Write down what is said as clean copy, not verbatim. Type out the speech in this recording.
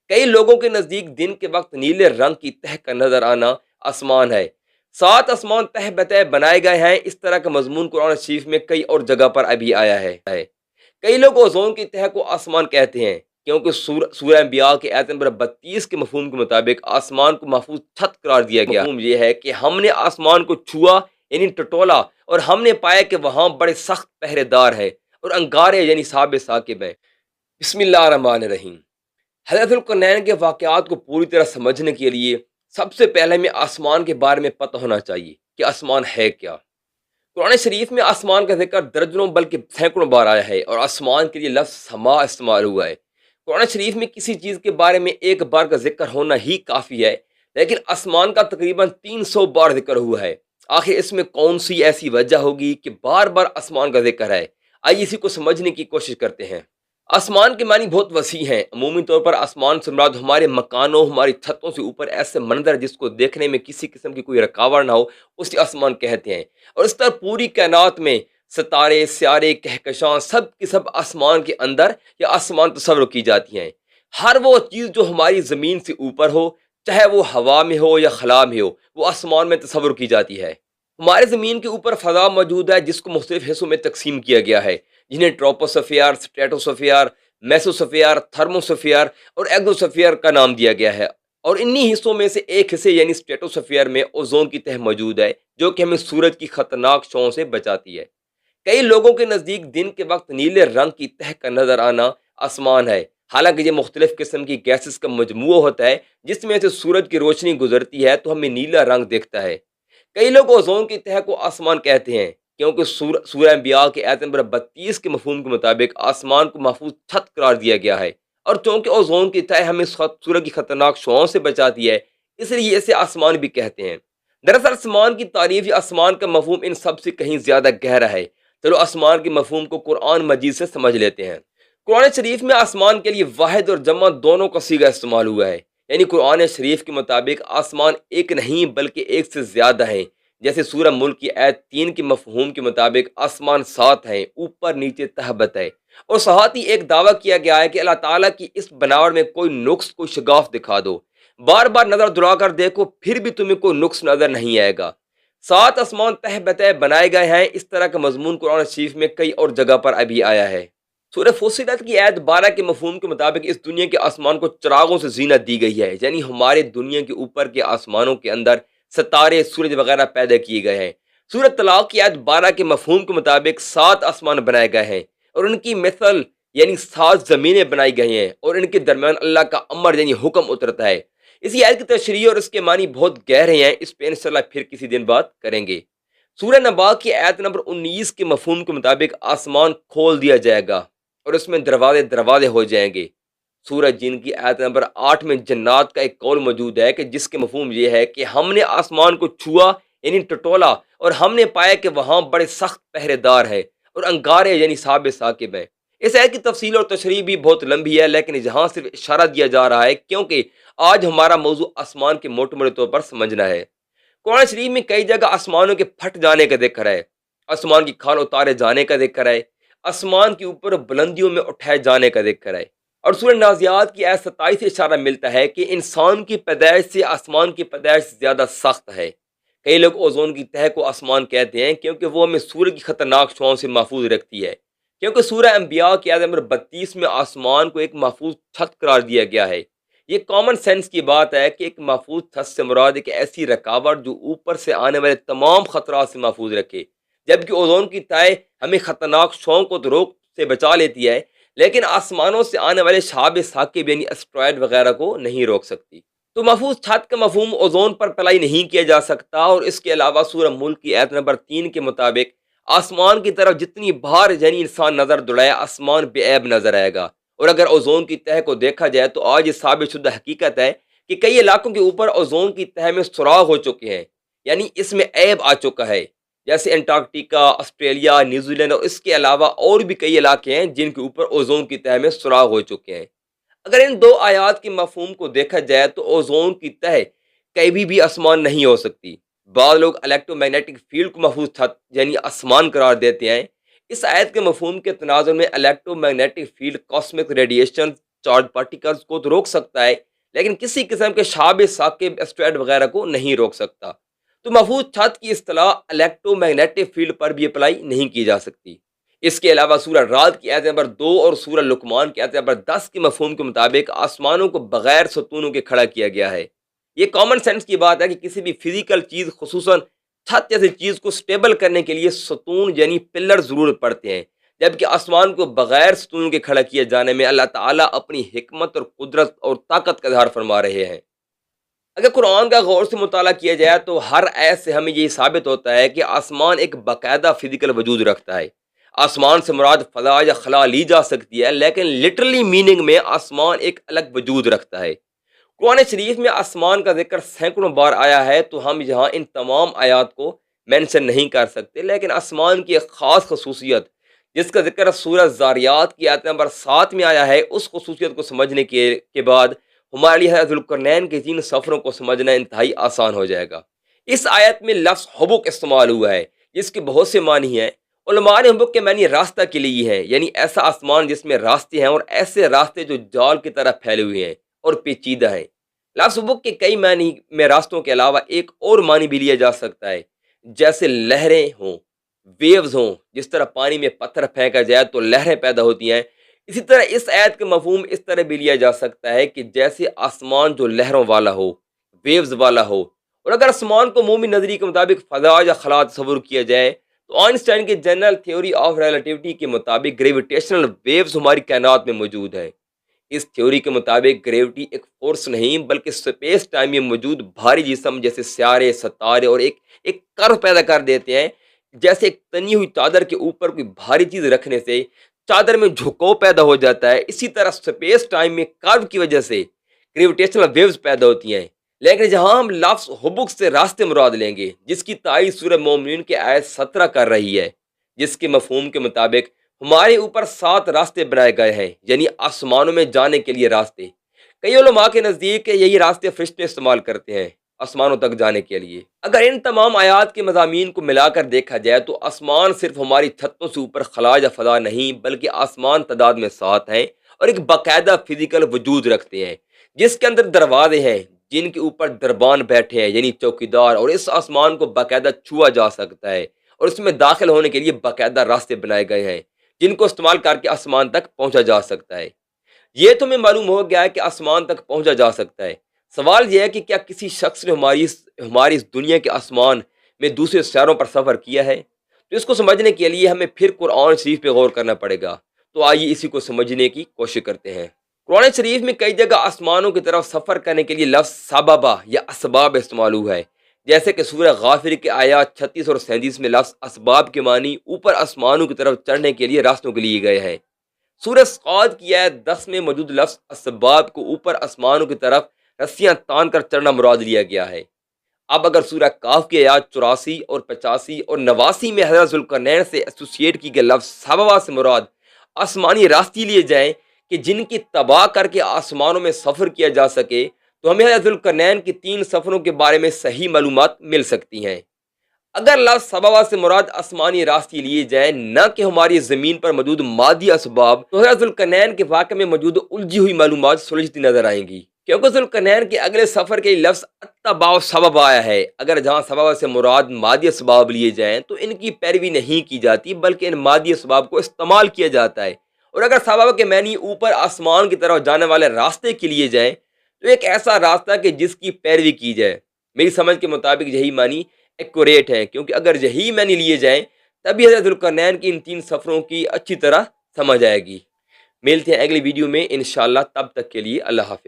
کئی لوگوں کے نزدیک دن کے وقت نیلے رنگ کی تہ کا نظر آنا آسمان ہے۔ 7 آسمان تہ بتہ بنائے گئے ہیں۔ اس طرح کا مضمون قرآن شریف میں کئی اور جگہ پر ابھی آیا ہے۔ کئی لوگ اوزون کی تہ کو آسمان کہتے ہیں کیونکہ سورہ انبیاء کی آیت نمبر 32 کے مفہوم کے مطابق آسمان کو محفوظ چھت قرار دیا گیا۔ مفہوم یہ ہے کہ ہم نے آسمان کو چھوا یعنی ٹٹولا، اور ہم نے پایا کہ وہاں بڑے سخت پہرے دار ہے اور انگارے یعنی صحابہ ثاقب ہیں۔ بسم اللہ الرحمن الرحیم۔ حضرت القرنین کے واقعات کو پوری طرح سمجھنے کے لیے سب سے پہلے ہمیں آسمان کے بارے میں پتہ ہونا چاہیے کہ آسمان ہے کیا۔ قرآن شریف میں آسمان کا ذکر درجنوں بلکہ سینکڑوں بار آیا ہے، اور آسمان کے لیے لفظ سما استعمال ہوا ہے۔ قرآن شریف میں کسی چیز کے بارے میں ایک بار کا ذکر ہونا ہی کافی ہے، لیکن آسمان کا تقریباً 300 بار ذکر ہوا ہے۔ آخر اس میں کون سی ایسی وجہ ہوگی کہ بار بار آسمان کا ذکر ہے؟ آئیے اسی کو سمجھنے کی کوشش کرتے ہیں۔ آسمان کے معنی بہت وسیع ہیں۔ عمومی طور پر آسمان سے مراد ہمارے مکانوں، ہماری چھتوں سے اوپر ایسے منظر جس کو دیکھنے میں کسی قسم کی کوئی رکاوٹ نہ ہو، اسے آسمان کہتے ہیں۔ اور اس طرح پوری کائنات میں ستارے، سیارے، کہکشاں سب کی سب آسمان کے اندر یا آسمان تصور کی جاتی ہیں۔ ہر وہ چیز جو ہماری زمین سے اوپر ہو، چاہے وہ ہوا میں ہو یا خلا میں ہو، وہ آسمان میں تصور کی جاتی ہے۔ ہمارے زمین کے اوپر فضا موجود ہے جس کو مختلف حصوں میں تقسیم کیا گیا ہے، جنہیں ٹروپوسفیئر، اسٹریٹوسفیئر، میسوسفیئر، تھرموسفیئر اور ایگزوسفیئر کا نام دیا گیا ہے۔ اور انہی حصوں میں سے ایک حصے یعنی اسٹریٹوسفیئر میں اوزون کی تہ موجود ہے، جو کہ ہمیں سورج کی خطرناک شعاعوں سے بچاتی ہے۔ کئی لوگوں کے نزدیک دن کے وقت نیلے رنگ کی تہ کا نظر آنا آسمان ہے، حالانکہ یہ مختلف قسم کی گیسز کا مجموعہ ہوتا ہے جس میں سے سورج کی روشنی گزرتی ہے تو ہمیں نیلا رنگ دکھتا ہے۔ کئی لوگ اوزون کی تہ کو آسمان کہتے ہیں کیونکہ سورہ انبیاء کی آیت نمبر 32 کے مفہوم کے مطابق آسمان کو محفوظ چھت قرار دیا گیا ہے، اور چونکہ اوزون کی تہ ہمیں سورج کی خطرناک شعاعوں سے بچاتی ہے، اس لیے اسے آسمان بھی کہتے ہیں۔ دراصل آسمان کی تعریف یا آسمان کا مفہوم ان سب سے کہیں زیادہ گہرا ہے۔ چلو آسمان کے مفہوم کو قرآن مجید سے سمجھ لیتے ہیں۔ قرآن شریف میں آسمان کے لیے واحد اور جمع دونوں کا صیغہ استعمال ہوا ہے، یعنی قرآن شریف کے مطابق آسمان ایک نہیں بلکہ ایک سے زیادہ ہیں۔ جیسے سورہ ملک کی آیت 3 کے مفہوم کے مطابق آسمان 7 ہیں، اوپر نیچے تہبت ہے۔ اور ساتھ ہی ایک دعویٰ کیا گیا ہے کہ اللہ تعالیٰ کی اس بناوٹ میں کوئی نقص، کوئی شگاف دکھا دو، بار بار نظر دوڑا کر دیکھو، پھر بھی تمہیں کوئی نقص نظر نہیں آئے گا۔ 7 آسمان تہ بتہ بنائے گئے ہیں۔ اس طرح کا مضمون قرآن شریف میں کئی اور جگہ پر ابھی آیا ہے۔ سورہ فصلت کی آیت 12 کے مفہوم کے مطابق اس دنیا کے آسمان کو چراغوں سے زینت دی گئی ہے، یعنی ہمارے دنیا کے اوپر کے آسمانوں کے اندر ستارے، سورج وغیرہ پیدا کیے گئے ہیں۔ سورہ طلاق کی آیت 12 کے مفہوم کے مطابق 7 آسمان بنائے گئے ہیں اور ان کی مثل یعنی 7 زمینیں بنائی گئی ہیں، اور ان کے درمیان اللہ کا امر یعنی حکم اترتا ہے۔ اسی آیت کی تشریح اور اس کے معنی بہت گہرے ہیں، اس پہ انشاءاللہ پھر کسی دن بات کریں گے۔ سورہ نبا کی آیت نمبر 19 کے مفہوم کے مطابق آسمان کھول دیا جائے گا اور اس میں دروازے ہو جائیں گے۔ سورہ جن کی آیت نمبر 8 میں جنات کا ایک قول موجود ہے کہ جس کے مفہوم یہ ہے کہ ہم نے آسمان کو چھوا یعنی ٹٹولا، اور ہم نے پایا کہ وہاں بڑے سخت پہرے دار ہے اور انگارے یعنی صحابہ ثاقب ہیں۔ اس آیت کی تفصیل اور تشریح بھی بہت لمبی ہے، لیکن یہاں صرف اشارہ دیا جا رہا ہے کیونکہ آج ہمارا موضوع آسمان کے موٹے موٹے طور پر سمجھنا ہے۔ قرآن شریف میں کئی جگہ آسمانوں کے پھٹ جانے کا ذکر ہے، آسمان کی کھال اتارے جانے کا ذکر ہے، آسمان کے اوپر بلندیوں میں اٹھائے جانے کا ذکر ہے۔ اور سورہ نازعات کی آیت 27 سے اشارہ ملتا ہے کہ انسان کی پیدائش سے آسمان کی پیدائش زیادہ سخت ہے۔ کئی لوگ اوزون کی تہ کو آسمان کہتے ہیں کیونکہ وہ ہمیں سورج کی خطرناک شعاعوں سے محفوظ رکھتی ہے، کیونکہ سورہ انبیاء کی آیت نمبر 32 میں آسمان کو ایک محفوظ چھت قرار دیا گیا ہے۔ یہ کامن سینس کی بات ہے کہ ایک محفوظ چھت سے مراد ایک ایسی رکاوٹ جو اوپر سے آنے والے تمام خطرات سے محفوظ رکھے، جبکہ اوزون کی تہ ہمیں خطرناک شعاعوں کو تو روک سے بچا لیتی ہے، لیکن آسمانوں سے آنے والے شہاب ثاقب یعنی اسٹرائڈ وغیرہ کو نہیں روک سکتی۔ تو محفوظ چھت کا مفہوم اوزون پر اپلائی نہیں کیا جا سکتا، اور اس کے علاوہ سورہ ملک کی آیت نمبر 3 کے مطابق آسمان کی طرف جتنی بار یعنی انسان نظر دوڑائے آسمان بے عیب نظر آئے گا۔ اور اگر اوزون کی تہ کو دیکھا جائے تو آج یہ ثابت شدہ حقیقت ہے کہ کئی علاقوں کے اوپر اوزون کی تہ میں سوراخ ہو چکے ہیں، یعنی اس میں عیب آ چکا ہے، جیسے انٹارکٹیکا، آسٹریلیا، نیوزی لینڈ، اور اس کے علاوہ اور بھی کئی علاقے ہیں جن کے اوپر اوزون کی تہ میں سوراخ ہو چکے ہیں۔ اگر ان دو آیات کے مفہوم کو دیکھا جائے تو اوزون کی تہ کبھی بھی آسمان نہیں ہو سکتی۔ بعض لوگ الیکٹرو میگنیٹک فیلڈ کو محفوظ چھت یعنی آسمان قرار دیتے ہیں۔ اس آیت کے مفہوم کے تناظر میں electro magnetic field cosmic radiation charge particles کو تو روک سکتا ہے، لیکن کسی قسم کے شہاب ثاقب اسٹریڈ وغیرہ کو نہیں روک سکتا۔ تو محفوظ چھت کی اصطلاح الیکٹرو میگنیٹک فیلڈ پر بھی اپلائی نہیں کی جا سکتی۔ اس کے علاوہ سورہ رعد کی آیت نمبر 2 اور سورہ لقمان کی آیت نمبر 10 کے مفہوم کے مطابق آسمانوں کو بغیر ستونوں کے کھڑا کیا گیا ہے۔ یہ کامن سینس کی بات ہے کہ کسی بھی فزیکل چیز خصوصاً چھت جیسی چیز کو سٹیبل کرنے کے لیے ستون یعنی پلر ضرورت پڑتے ہیں، جبکہ آسمان کو بغیر ستونوں کے کھڑا کیے جانے میں اللہ تعالیٰ اپنی حکمت اور قدرت اور طاقت کا اظہار فرما رہے ہیں۔ اگر قرآن کا غور سے مطالعہ کیا جائے تو ہر آیت سے ہمیں یہ ثابت ہوتا ہے کہ آسمان ایک باقاعدہ فزیکل وجود رکھتا ہے۔ آسمان سے مراد فضا یا خلا لی جا سکتی ہے، لیکن لٹرلی میننگ میں آسمان ایک الگ وجود رکھتا ہے۔ قرآن شریف میں آسمان کا ذکر سینکڑوں بار آیا ہے، تو ہم یہاں ان تمام آیات کو مینشن نہیں کر سکتے، لیکن آسمان کی ایک خاص خصوصیت جس کا ذکر سورہ زاریات کی آیت نمبر 7 میں آیا ہے، اس خصوصیت کو سمجھنے کے بعد ہمارے لیے حضرت ذوالقرنین کے 3 سفروں کو سمجھنا انتہائی آسان ہو جائے گا۔ اس آیت میں لفظ حبک استعمال ہوا ہے، جس کے بہت سے معنی ہیں۔ علماء نے حبک کے معنی راستہ کے لیے ہیں، یعنی ایسا آسمان جس میں راستے ہیں، اور ایسے راستے جو جال کی طرح پھیلے ہوئے ہیں اور پیچیدہ ہیں۔ لفظ حبک کے کئی معنی میں راستوں کے علاوہ ایک اور معنی بھی لیا جا سکتا ہے، جیسے لہریں ہوں، ویوز ہوں۔ جس طرح پانی میں پتھر پھینکا جائے تو لہریں پیدا ہوتی ہیں، اسی طرح اس آیت کا مفہوم اس طرح بھی لیا جا سکتا ہے کہ جیسے آسمان جو لہروں والا ہو، ویوز والا ہو۔ اور اگر آسمان کو عمومی نظریے کے مطابق فضا یا خلا تصور کیا جائے تو آئنسٹائن کی جنرل تھیوری آف ریلیٹیوٹی کے مطابق گریویٹیشنل ویوز ہماری کائنات میں موجود ہیں۔ اس تھیوری کے مطابق گریوٹی ایک فورس نہیں بلکہ اسپیس ٹائم میں موجود بھاری جسم جیسے سیارے، ستارے اور ایک کرو پیدا کر دیتے ہیں۔ جیسے ایک تنی ہوئی چادر کے اوپر کوئی بھاری چیز رکھنے سے چادر میں جھکاؤ پیدا ہو جاتا ہے، اسی طرح اسپیس ٹائم میں کرو کی وجہ سے گریویٹیشنل ویوز پیدا ہوتی ہیں۔ لیکن جہاں ہم لفظ حبک سے راستے مراد لیں گے، جس کی تائید سورہ مومنون کے آیت 17 کر رہی ہے، جس کے مفہوم کے مطابق ہمارے اوپر 7 راستے بنائے گئے ہیں، یعنی آسمانوں میں جانے کے لیے راستے۔ کئی علماء کے نزدیک یہی راستے فرشتے استعمال کرتے ہیں آسمانوں تک جانے کے لیے۔ اگر ان تمام آیات کے مضامین کو ملا کر دیکھا جائے تو آسمان صرف ہماری چھتوں سے اوپر خلا یا فضا نہیں، بلکہ آسمان تعداد میں 7 ہیں اور ایک باقاعدہ فزیکل وجود رکھتے ہیں، جس کے اندر دروازے ہیں جن کے اوپر دربان بیٹھے ہیں، یعنی چوکیدار، اور اس آسمان کو باقاعدہ چھوا جا سکتا ہے، اور اس میں داخل ہونے کے لیے باقاعدہ راستے بنائے گئے ہیں جن کو استعمال کر کے آسمان تک پہنچا جا سکتا ہے۔ یہ تو ہمیں معلوم ہو گیا ہے کہ آسمان تک پہنچا جا سکتا ہے۔ سوال یہ ہے کہ کیا کسی شخص نے ہماری اس دنیا کے آسمان میں دوسرے سیاروں پر سفر کیا ہے؟ تو اس کو سمجھنے کے لیے ہمیں پھر قرآن شریف پہ غور کرنا پڑے گا۔ تو آئیے اسی کو سمجھنے کی کوشش کرتے ہیں۔ قرآن شریف میں کئی جگہ آسمانوں کی طرف سفر کرنے کے لیے لفظ سببہ یا اسباب استعمال ہوا ہے، جیسے کہ سورہ غافر کے آیات 36 اور 37 میں لفظ اسباب کے معنی اوپر آسمانوں کی طرف چڑھنے کے لیے راستوں کے لیے گئے ہیں۔ سورہ صاد کی آیت 10 میں موجود لفظ اسباب کو اوپر آسمانوں کی طرف رسیاں تان کر چڑھنا مراد لیا گیا ہے۔ اب اگر سورہ کاف کی آیات 84 اور 85 اور 89 میں حضرت ذوالقرنین سے ایسوسیٹ کی گئے لفظ سببہ سے مراد آسمانی راستے لیے جائیں کہ جن کی تباہ کر کے آسمانوں میں سفر کیا جا سکے، تو ہمیں حضرت ذوالقرنین کی 3 سفروں کے بارے میں صحیح معلومات مل سکتی ہیں۔ اگر لفظ سببہ سے مراد آسمانی راستے لیے جائیں نہ کہ ہماری زمین پر موجود مادی اسباب، تو حضرت ذوالقرنین کے واقعے میں موجود الجھی ہوئی معلومات سلجھتی نظر آئیں گی، کیونکہ ذوالقرنین کے اگلے سفر کے لفظ اتباع سبب آیا ہے۔ اگر جہاں سببہ سے مراد مادی اسباب لیے جائیں تو ان کی پیروی نہیں کی جاتی، بلکہ ان مادی اسباب کو استعمال کیا جاتا ہے۔ اور اگر سبب کے معنی اوپر آسمان کی طرف جانے والے راستے کے لیے جائیں تو ایک ایسا راستہ کہ جس کی پیروی کی جائے۔ میری سمجھ کے مطابق یہی معنی ایکوریٹ ہے، کیونکہ اگر یہی معنی لیے جائیں تبھی حضرت ذوالقرنین کی ان 3 سفروں کی اچھی طرح سمجھ آئے گی۔ ملتے ہیں اگلی ویڈیو میں انشاءاللہ، تب تک کے لیے اللہ حافظ۔